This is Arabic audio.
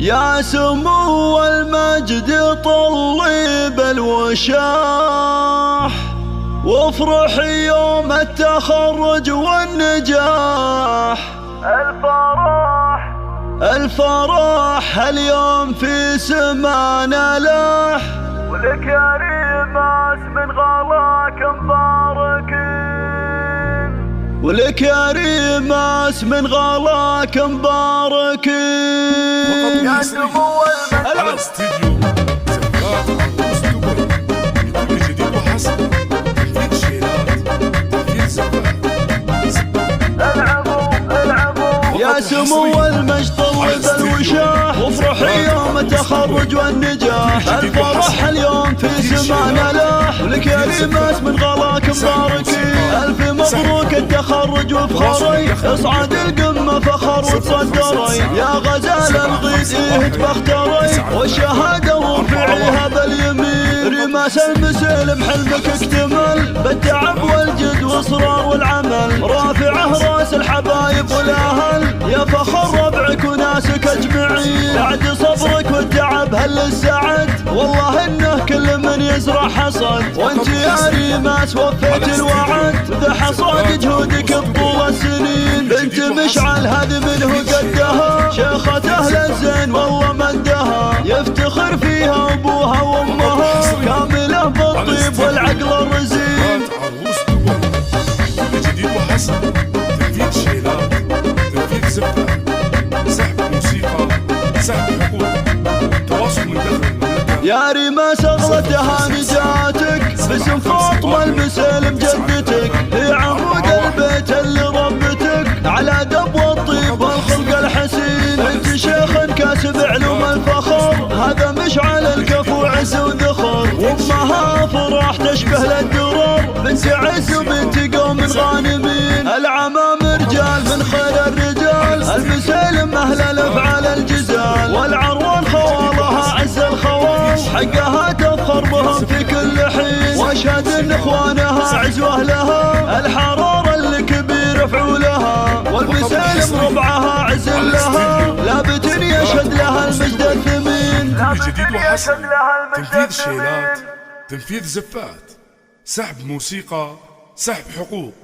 يا سمو المجد طلي بالوشاح، وافرح يوم التخرج والنجاح. الفرح اليوم في سمانا لاح، ولك يا ريماس من غلاك مباركين، ولك يا ريماس من غلاك مباركين. يا سمو على استديو زفاف عروس دبي بكل جديد وحسن، تنفيذ شيلات، تنفيذ زفاف. العبوا يا سمو المجد طلي بالوشاح، وافرح يوم التخرج والنجاح. الفرح اليوم في سمانا لاح، ولك يا ريماس من غلاك مباركين. ألف مبروك التخرج وفخري، اصعد القمة فخر وتصدري. يا غزال الغيث اهت بختري، والشهادة ورفعيها باليمين. ريماس المسلم حلمك اكتمل، بالتعب والجد واصرار والعمل. رافعه راس الحبايب والاهل، يا فخر ربعك وناسك اجمعين. بعد صبرك والتعب هل السعد، والله انه كل من يزرع حصد. وانت يا ريماس وفيت الوعد، ذا حصاد جهودك بطول السنين. بنت مشعل هذه منه قدها، شيخة اهل الزين والله مدها. يفتخر فيها ابوها وامها، كامله بالطيب والعقل الرزين. عروس دبي بكل جديد وحسن، تنفيذ شيلات، تنفيذ زفاف، سحب موسيقى، سحب حقوق، تواصل من داخل المملكة. يا ريماس اغلى تهاني جاتك، باسم فاطمة المسلم جدتك. هي عمود البيت اللي ربتك، على دب والطيب والخلق الحسين. انت شيخ كاسب علوم الفخر، هذا مشعل الكفو عز وذخر. وامها فرح تشبه للدرر، بنت عز وبنت قوم غانمين. العمام رجال من خير الرجال، المسلم اهل الافعال الجزال. والعروان خوالها عز الخوال، حقها تفخر بهم في كل حين. واشهد ان اخوانها عزوه لها، الحرارة الكبير فعولها. والمسالم ربعها عز لها، لابد يشهد لها المجد الثمين. بكل جديد وحسن، تنفيذ شيلات، تنفيذ زفات، سحب موسيقى، سحب حقوق.